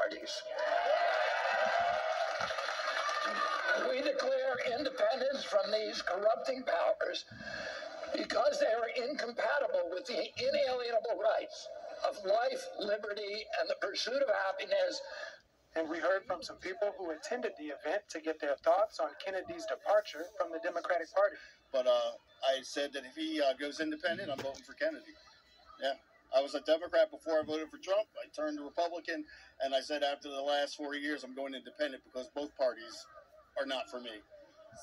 parties. We declare independence from these corrupting powers because they are incompatible with the inalienable rights of life, liberty, and the pursuit of happiness. And we heard from some people who attended the event to get their thoughts on Kennedy's departure from the Democratic Party. But I said that if he goes independent, I'm voting for Kennedy. Yeah. I was a Democrat before I voted for Trump. I turned to Republican, and I said after the last 4 years, I'm going independent because both parties are not for me.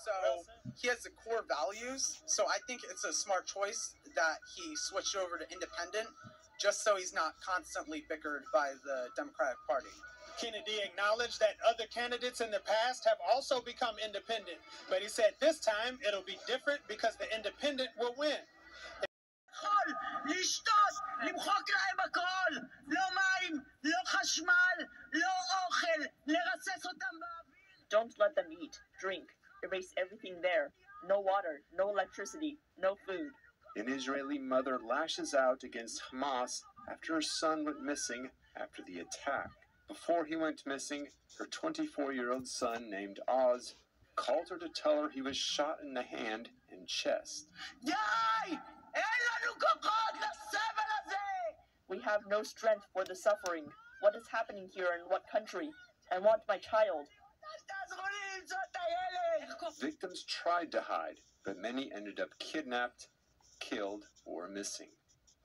So he has the core values, so I think it's a smart choice that he switched over to independent, just so he's not constantly bickered by the Democratic Party. Kennedy acknowledged that other candidates in the past have also become independent, but he said this time it'll be different because the independent will win. Don't let them eat, drink, erase everything there. No water, no electricity, no food. An Israeli mother lashes out against Hamas after her son went missing after the attack. Before he went missing, her 24-year-old son named Oz called her to tell her he was shot in the hand and chest. We have no strength for the suffering. What is happening here in what country? I want my child. Victims tried to hide, but many ended up kidnapped, killed, or missing.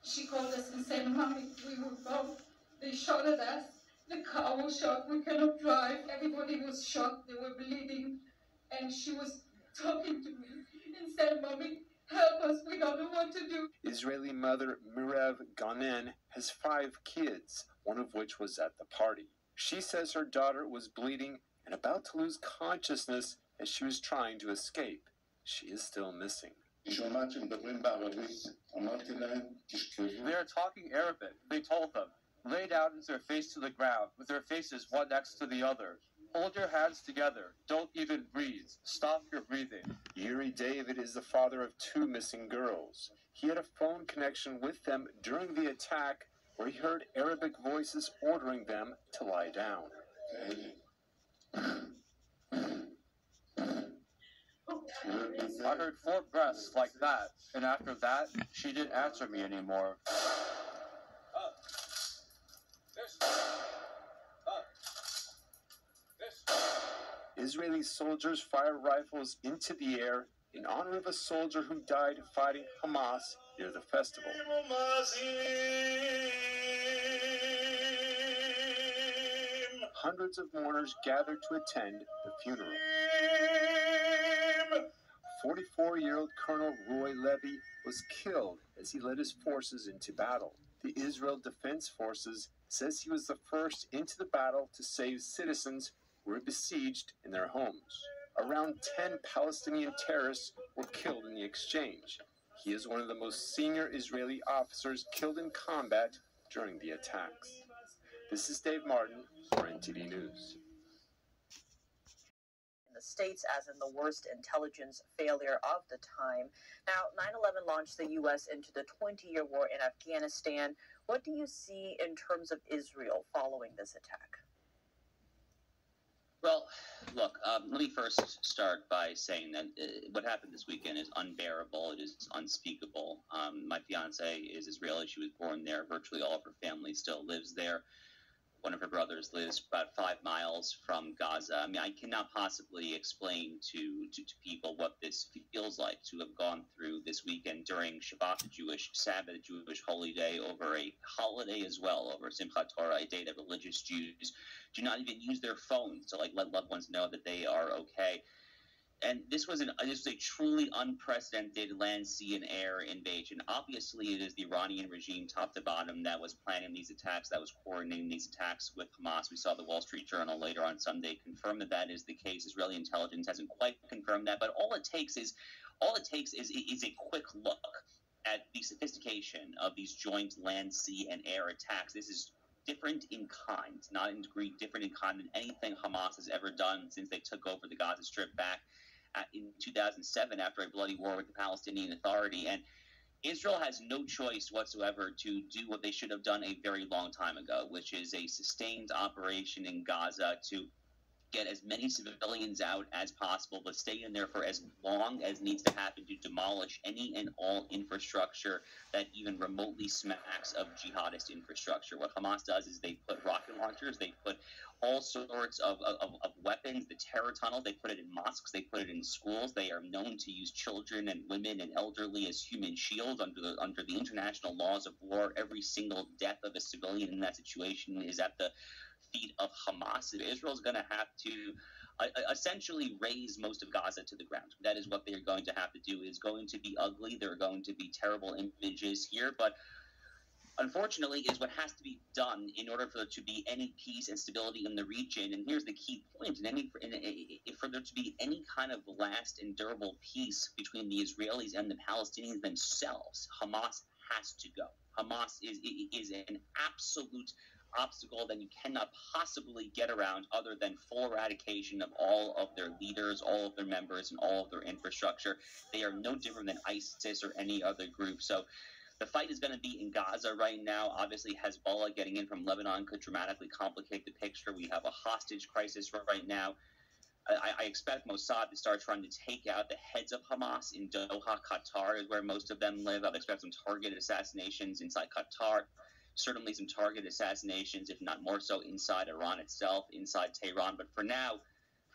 She called us and said, "Mommy, we were both. They shot at us. The car was shot. We cannot drive. Everybody was shot. They were bleeding." And she was talking to me and said, "Mommy, help us. We don't know what to do." Israeli mother Mirav Ganen has 5 kids, one of which was at the party. She says her daughter was bleeding and about to lose consciousness as she was trying to escape. She is still missing. They are talking Arabic. They told them, lay down with their face to the ground, with their faces one next to the other. Hold your hands together. Don't even breathe. Stop your breathing. Yuri David is the father of 2 missing girls. He had a phone connection with them during the attack where he heard Arabic voices ordering them to lie down. I heard 4 breaths like that, and after that, she didn't answer me anymore. Israeli soldiers fire rifles into the air in honor of a soldier who died fighting Hamas near the festival. Hundreds of mourners gathered to attend the funeral. 44-year-old Colonel Roy Levy was killed as he led his forces into battle. The Israel Defense Forces says he was the first into the battle to save citizens who were besieged in their homes. Around 10 Palestinian terrorists were killed in the exchange. He is one of the most senior Israeli officers killed in combat during the attacks. This is Dave Martin for NTD News. In the States, as in the worst intelligence failure of the time. Now, 9/11 launched the U.S. into the 20-year war in Afghanistan. What do you see in terms of Israel following this attack? Well, look, let me first start by saying that what happened this weekend is unbearable. It is unspeakable. My fiance is Israeli. She was born there. Virtually all of her family still lives there. One of her brothers lives about 5 miles from Gaza. I mean, I cannot possibly explain to people what this feels like to have gone through this weekend during Shabbat, the Jewish Sabbath, the Jewish holy day, over a holiday as well, over Simchat Torah, a day that religious Jews do not even use their phones to let loved ones know that they are okay. And this was a truly unprecedented land, sea, and air invasion. Obviously, it is the Iranian regime, top to bottom, that was planning these attacks, that was coordinating these attacks with Hamas. We saw the Wall Street Journal later on Sunday confirm that that is the case. Israeli intelligence hasn't quite confirmed that, but all it takes is a quick look at the sophistication of these joint land, sea, and air attacks. This is different in kind, not in degree, different in kind than anything Hamas has ever done since they took over the Gaza Strip back in 2007 after a bloody war with the Palestinian Authority. And Israel has no choice whatsoever to do what they should have done a very long time ago, which is a sustained operation in Gaza to get as many civilians out as possible, but stay in there for as long as needs to happen to demolish any and all infrastructure that even remotely smacks of jihadist infrastructure. What Hamas does is they put rocket launchers, they put all sorts of weapons, the terror tunnel, they put it in mosques, they put it in schools. They are known to use children and women and elderly as human shields under the international laws of war. Every single death of a civilian in that situation is at the feet of Hamas. Israel's going to have to essentially raze most of Gaza to the ground. That is what they're going to have to do. It's going to be ugly. There are going to be terrible images here, but unfortunately is what has to be done in order for there to be any peace and stability in the region. And here's the key point: for there to be any kind of last and durable peace between the Israelis and the Palestinians themselves, Hamas has to go. Hamas is an absolute obstacle that you cannot possibly get around other than full eradication of all of their leaders, all of their members, and all of their infrastructure. They are no different than ISIS or any other group. So the fight is going to be in Gaza right now. Obviously, Hezbollah getting in from Lebanon could dramatically complicate the picture. We have a hostage crisis right now. I expect Mossad to start trying to take out the heads of Hamas in Doha. Qatar is where most of them live. I expect some targeted assassinations inside Qatar. Certainly some targeted assassinations, if not more so, inside Iran itself, inside Tehran. But for now,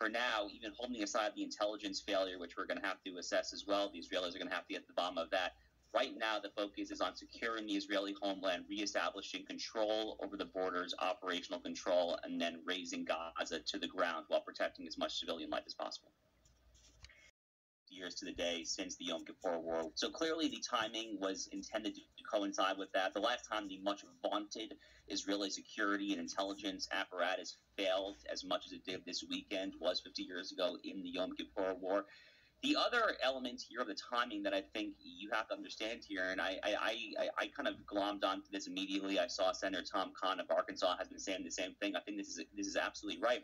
even holding aside the intelligence failure, which we're going to have to assess as well, the Israelis are going to have to get to the bottom of that. Right now, the focus is on securing the Israeli homeland, reestablishing control over the borders, operational control, and then raising Gaza to the ground while protecting as much civilian life as possible. Years to the day since the Yom Kippur War. So clearly the timing was intended to coincide with that. The last time the much vaunted Israeli security and intelligence apparatus failed as much as it did this weekend was 50 years ago in the Yom Kippur War. The other element here of the timing that I think you have to understand here, and I kind of glommed onto this immediately. I saw Senator Tom Cotton of Arkansas has been saying the same thing. I think this is absolutely right.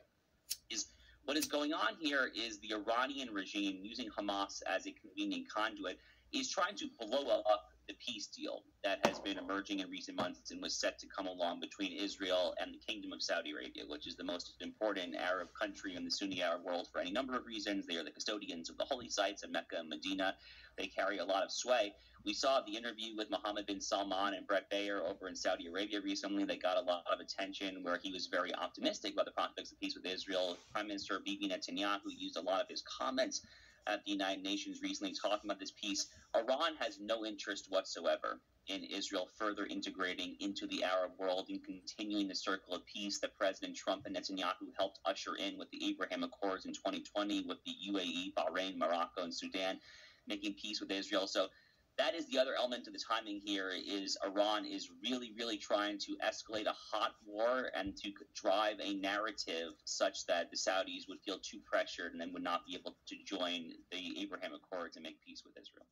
What is going on here is the Iranian regime, using Hamas as a convenient conduit, is trying to blow up the peace deal that has been emerging in recent months and was set to come along between Israel and the Kingdom of Saudi Arabia, which is the most important Arab country in the Sunni Arab world for any number of reasons. They are the custodians of the holy sites in Mecca and Medina. They carry a lot of sway. We saw the interview with Mohammed bin Salman and Brett Baer over in Saudi Arabia recently. They got a lot of attention where he was very optimistic about the prospects of peace with Israel. Prime Minister Bibi Netanyahu used a lot of his comments at the United Nations recently talking about this peace. Iran has no interest whatsoever in Israel further integrating into the Arab world and continuing the circle of peace that President Trump and Netanyahu helped usher in with the Abraham Accords in 2020 with the UAE, Bahrain, Morocco, and Sudan, making peace with Israel. So that is the other element of the timing here, is Iran is really, really trying to escalate a hot war and to drive a narrative such that the Saudis would feel too pressured and then would not be able to join the Abraham Accords and make peace with Israel.